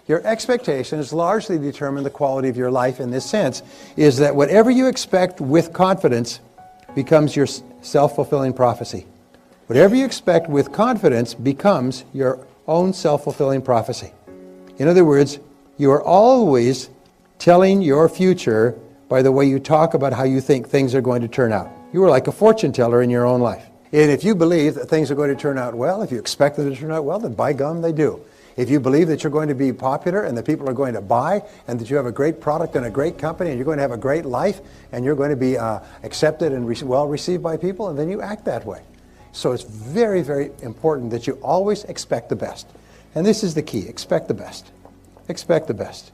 Your expectations largely determine the quality of your life in this sense, is that whatever you expect with confidence becomes your self-fulfilling prophecy. Whatever you expect with confidence becomes your own self-fulfilling prophecy. In other words, you are always telling your future by the way you talk about how you think things are going to turn out. You are like a fortune teller in your own life. And if you believe that things are going to turn out well, if you expect them to turn out well, then by gum, they do. If you believe that you're going to be popular and that people are going to buy and that you have a great product and a great company and you're going to have a great life and you're going to be accepted and well received by people, and then you act that way. So it's very, very important that you always expect the best. And this is the key. Expect the best. Expect the best.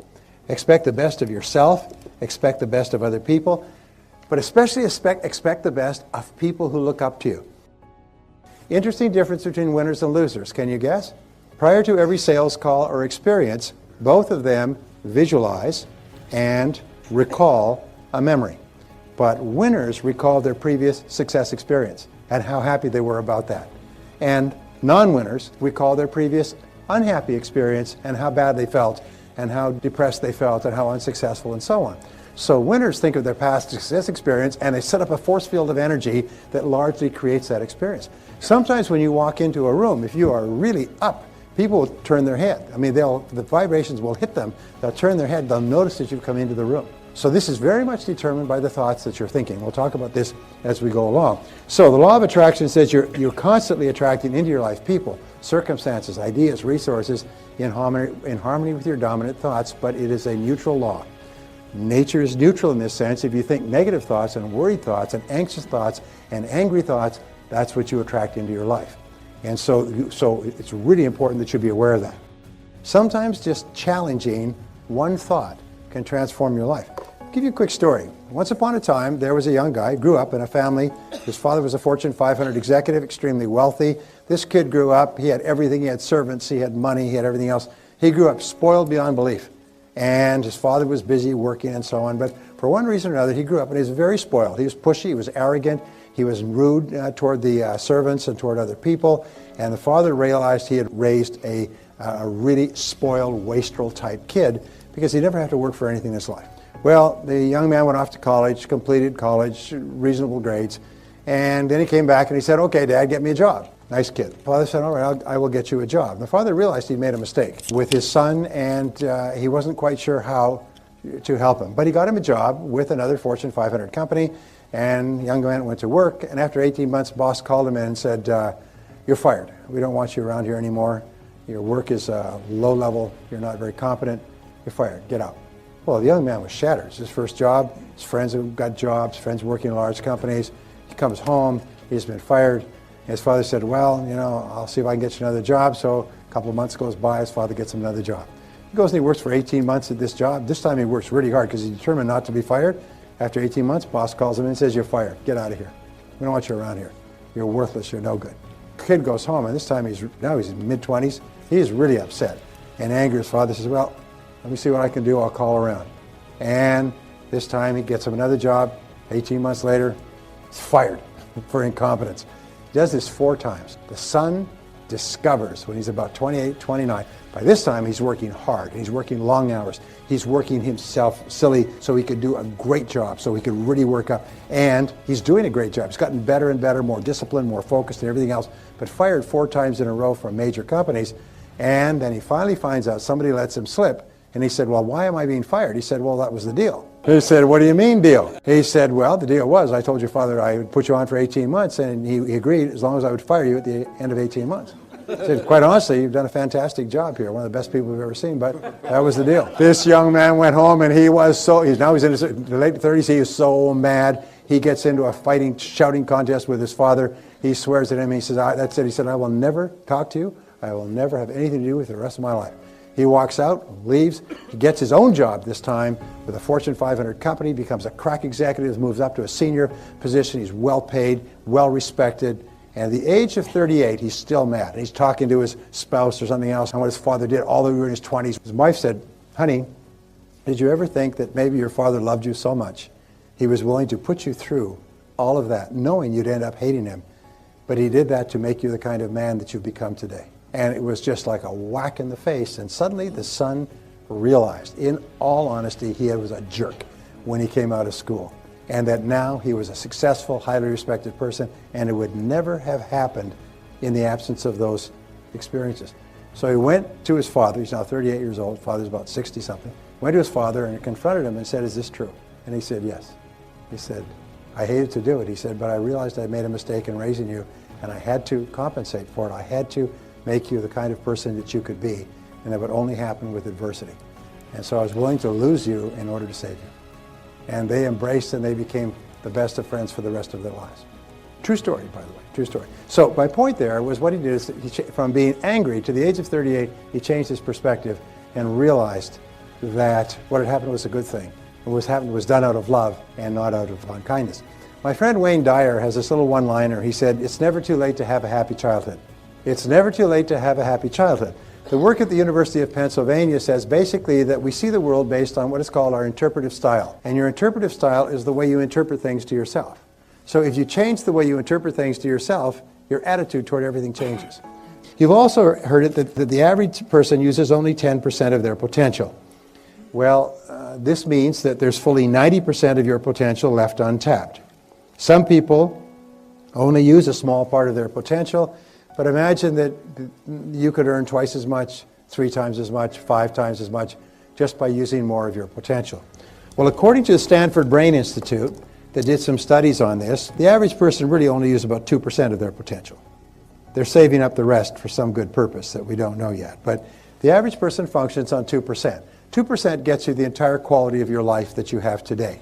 Expect the best of yourself. Expect the best of other people. But especially expect the best of people who look up to you. Interesting difference between winners and losers. Can you guess? Prior to every sales call or experience, both of them visualize and recall a memory. But winners recall their previous success experience and how happy they were about that. And non-winners recall their previous unhappy experience and how bad they felt and how depressed they felt and how unsuccessful and so on. So winners think of their past success experience and they set up a force field of energy that largely creates that experience. Sometimes when you walk into a room, if you are really up, people will turn their head. I mean, the vibrations will hit them. They'll turn their head. They'll notice that you've come into the room. So this is very much determined by the thoughts that you're thinking. We'll talk about this as we go along. So the law of attraction says you're constantly attracting into your life people, circumstances, ideas, resources in harmony with your dominant thoughts, but it is a neutral law. Nature is neutral in this sense. If you think negative thoughts and worried thoughts and anxious thoughts and angry thoughts, that's what you attract into your life. And so it's really important that you be aware of that. Sometimes just challenging one thought can transform your life. I'll give you a quick story. Once upon a time, there was a young guy, grew up in a family. His father was a Fortune 500 executive, extremely wealthy. This kid grew up, he had everything, he had servants, he had money, he had everything else. He grew up spoiled beyond belief. And his father was busy working and so on, but for one reason or another, he grew up and he was very spoiled. He was pushy, he was arrogant, he was rude toward the servants and toward other people, and the father realized he had raised a really spoiled, wastrel type kid because he never had to work for anything in his life. Well, the young man went off to college, completed college, reasonable grades, and then he came back and he said, "Okay, Dad, get me a job." Nice kid. The father said, "All right, I will get you a job." The father realized he'd made a mistake with his son, and he wasn't quite sure how to help him. But he got him a job with another Fortune 500 company, and the young man went to work, and after 18 months, boss called him in and said, "You're fired. We don't want you around here anymore. Your work is low level. You're not very competent. You're fired. Get out." Well, the young man was shattered. It's his first job. His friends have got jobs, friends working in large companies. He comes home. He's been fired. His father said, "Well, I'll see if I can get you another job." So a couple of months goes by. His father gets him another job. He goes and he works for 18 months at this job. This time he works really hard because he's determined not to be fired. After 18 months, boss calls him in and says, "You're fired. Get out of here. We don't want you around here. You're worthless. You're no good." Kid goes home, and this time he's in mid-20s. He's really upset and angry. His father says, "Well, let me see what I can do. I'll call around." And this time he gets him another job. 18 months later, he's fired for incompetence. He does this 4 times. The son discovers when he's about 28, 29, by this time he's working hard. He's working long hours. He's working himself silly so he could do a great job, so he could really work up. And he's doing a great job. He's gotten better and better, more disciplined, more focused and everything else, but fired 4 times in a row from major companies. And then he finally finds out somebody lets him slip. And he said, "Well, why am I being fired?" He said, "Well, that was the deal." He said, "What do you mean deal?" He said, "Well, the deal was I told your father I would put you on for 18 months, and he agreed as long as I would fire you at the end of 18 months. He said, "Quite honestly, you've done a fantastic job here, one of the best people we've ever seen, but that was the deal." This young man went home, and he's in his late 30s. He is so mad. He gets into a shouting contest with his father. He swears at him. He says, "That's it." He said, "I will never talk to you. I will never have anything to do with you the rest of my life." He walks out, leaves. He gets his own job this time with a Fortune 500 company, becomes a crack executive, moves up to a senior position. He's well paid, well respected. And at the age of 38, he's still mad. He's talking to his spouse or something else on what his father did all the way in his 20s. His wife said, "Honey, did you ever think that maybe your father loved you so much he was willing to put you through all of that, knowing you'd end up hating him? But he did that to make you the kind of man that you've become today." And it was just like a whack in the face, and suddenly the son realized, in all honesty, he was a jerk when he came out of school, and that now he was a successful, highly respected person, and it would never have happened in the absence of those experiences. So he went to his father. He's now 38 years old. Father's about 60-something. Went to his father and confronted him and said, "Is this true?" And he said, "Yes." He said, "I hated to do it." He said, "But I realized I made a mistake in raising you, and I had to compensate for it. I had to make you the kind of person that you could be, and that would only happen with adversity. And so I was willing to lose you in order to save you." And they embraced, and they became the best of friends for the rest of their lives. True story, by the way, true story. So my point there was what he did is from being angry to the age of 38, he changed his perspective and realized that what had happened was a good thing. What was happened was done out of love and not out of unkindness. My friend Wayne Dyer has this little one-liner. He said, "It's never too late to have a happy childhood." It's never too late to have a happy childhood. The work at the University of Pennsylvania says basically that we see the world based on what is called our interpretive style. And your interpretive style is the way you interpret things to yourself. So if you change the way you interpret things to yourself, your attitude toward everything changes. You've also heard it that the average person uses only 10% of their potential. Well, this means that there's fully 90% of your potential left untapped. Some people only use a small part of their potential, but imagine that you could earn twice as much, 3 times as much, 5 times as much, just by using more of your potential. Well, according to the Stanford Brain Institute, that did some studies on this, the average person really only uses about 2% of their potential. They're saving up the rest for some good purpose that we don't know yet. But the average person functions on 2%. 2% gets you the entire quality of your life that you have today.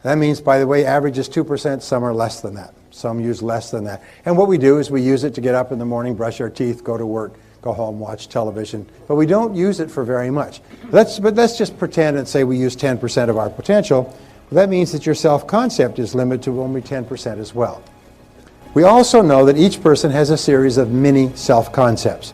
That means, by the way, average is 2%, some are less than that. Some use less than that. And what we do is we use it to get up in the morning, brush our teeth, go to work, go home, watch television. But we don't use it for very much. But let's just pretend and say we use 10% of our potential. That means that your self-concept is limited to only 10% as well. We also know that each person has a series of mini self-concepts.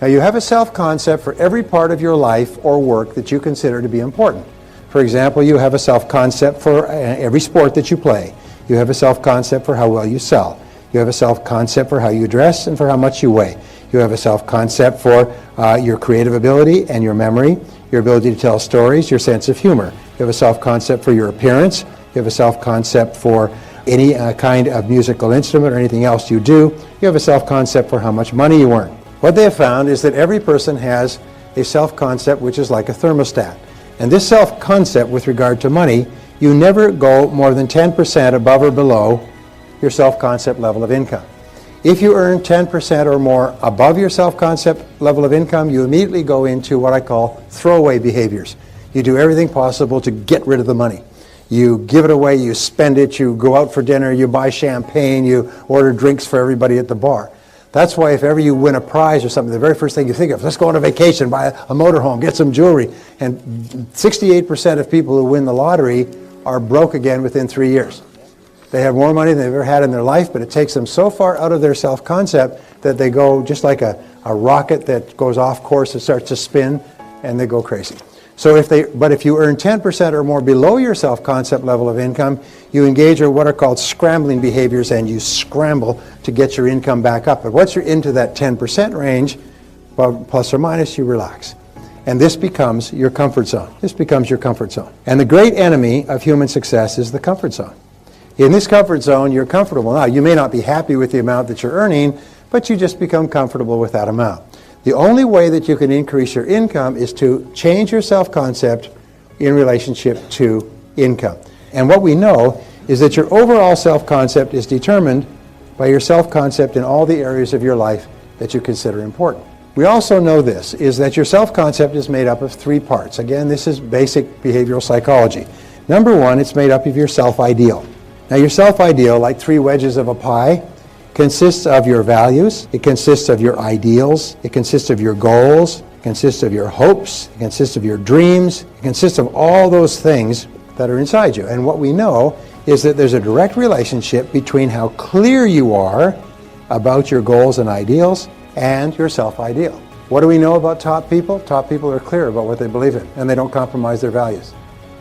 Now, you have a self-concept for every part of your life or work that you consider to be important. For example, you have a self-concept for every sport that you play. You have a self-concept for how well you sell. You have a self-concept for how you dress and for how much you weigh. You have a self-concept for your creative ability and your memory, your ability to tell stories, your sense of humor. You have a self-concept for your appearance. You have a self-concept for any kind of musical instrument or anything else you do. You have a self-concept for how much money you earn. What they have found is that every person has a self-concept which is like a thermostat. And this self-concept with regard to money, you never go more than 10% above or below your self-concept level of income. If you earn 10% or more above your self-concept level of income, you immediately go into what I call throwaway behaviors. You do everything possible to get rid of the money. You give it away, you spend it, you go out for dinner, you buy champagne, you order drinks for everybody at the bar. That's why if ever you win a prize or something, the very first thing you think of, let's go on a vacation, buy a motorhome, get some jewelry. And 68% of people who win the lottery are broke again within 3 years. They have more money than they've ever had in their life, but it takes them so far out of their self-concept that they go just like a rocket that goes off course and starts to spin, and they go crazy. So if you earn 10% or more below your self-concept level of income, you engage in what are called scrambling behaviors, and you scramble to get your income back up. But once you're into that 10% range, well, plus or minus, you relax. And this becomes your comfort zone. This becomes your comfort zone. And the great enemy of human success is the comfort zone. In this comfort zone, you're comfortable. Now, you may not be happy with the amount that you're earning, but you just become comfortable with that amount. The only way that you can increase your income is to change your self-concept in relationship to income. And what we know is that your overall self-concept is determined by your self-concept in all the areas of your life that you consider important. We also know this, is that your self-concept is made up of 3 parts. Again, this is basic behavioral psychology. Number 1, it's made up of your self-ideal. Now, your self-ideal, like 3 wedges of a pie, consists of your values, it consists of your ideals, it consists of your goals, it consists of your hopes, it consists of your dreams, it consists of all those things that are inside you. And what we know is that there's a direct relationship between how clear you are about your goals and ideals and your self-ideal. What do we know about top people? Top people are clear about what they believe in, and they don't compromise their values.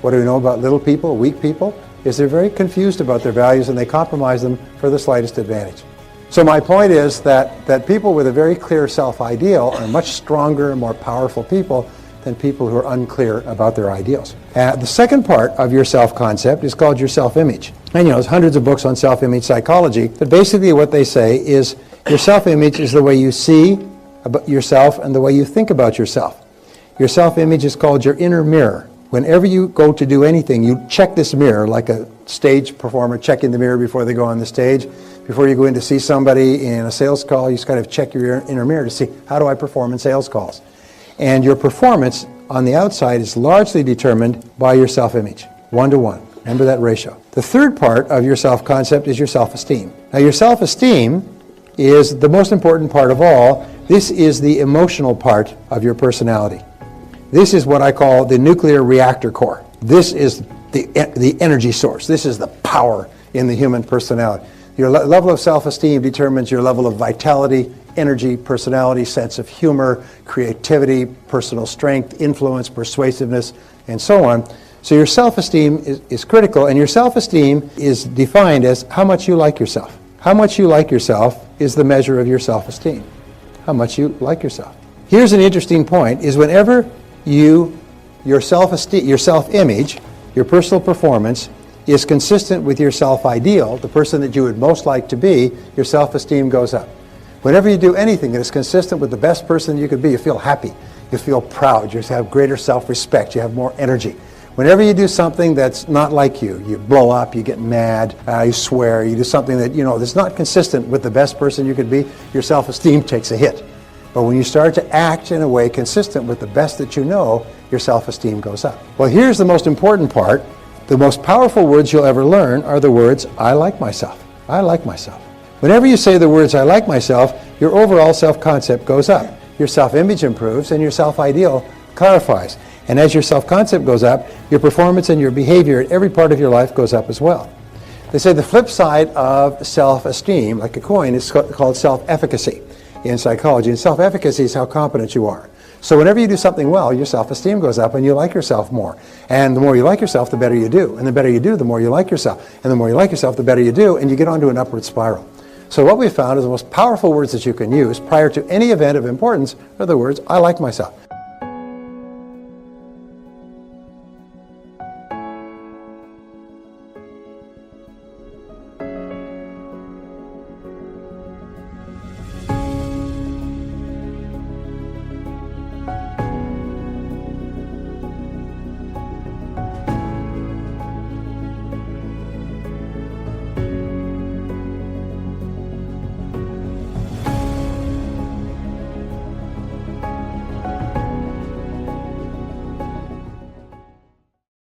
What do we know about little people, weak people? Is they're very confused about their values, and they compromise them for the slightest advantage. So my point is that people with a very clear self-ideal are much stronger and more powerful people than people who are unclear about their ideals. The second part of your self-concept is called your self-image. And there's hundreds of books on self-image psychology, but basically what they say is your self-image is the way you see about yourself and the way you think about yourself. Your self-image is called your inner mirror. Whenever you go to do anything, you check this mirror like a stage performer checking the mirror before they go on the stage. Before you go in to see somebody in a sales call, you just kind of check your inner mirror to see, how do I perform in sales calls? And your performance on the outside is largely determined by your self-image, 1-to-1. Remember that ratio. The third part of your self-concept is your self-esteem. Now, your self-esteem is the most important part of all. This is the emotional part of your personality. This is what I call the nuclear reactor core. This is the energy source. This is the power in the human personality. Your level of self-esteem determines your level of vitality, energy, personality, sense of humor, creativity, personal strength, influence, persuasiveness, and so on. So your self-esteem is critical, and your self-esteem is defined as how much you like yourself. How much you like yourself is the measure of your self-esteem. How much you like yourself. Here's an interesting point, is whenever your self-esteem, your self-image, your personal performance is consistent with your self-ideal, the person that you would most like to be, your self-esteem goes up. Whenever you do anything that is consistent with the best person you could be, you feel happy, you feel proud, you have greater self-respect, you have more energy. Whenever you do something that's not like you blow up, you get mad, you swear, you do something that that's not consistent with the best person you could be, your self-esteem takes a hit. But when you start to act in a way consistent with the best that you know, your self-esteem goes up. Well, here's the most important part. The most powerful words you'll ever learn are the words, I like myself. I like myself. Whenever you say the words, I like myself, your overall self-concept goes up. Your self-image improves and your self-ideal clarifies. And as your self-concept goes up, your performance and your behavior at every part of your life goes up as well. They say the flip side of self-esteem, like a coin, is called self-efficacy in psychology. And self-efficacy is how competent you are. So whenever you do something well, your self-esteem goes up and you like yourself more. And the more you like yourself, the better you do. And the better you do, the more you like yourself. And the more you like yourself, the better you do. And you get onto an upward spiral. So what we found is the most powerful words that you can use prior to any event of importance are the words, I like myself.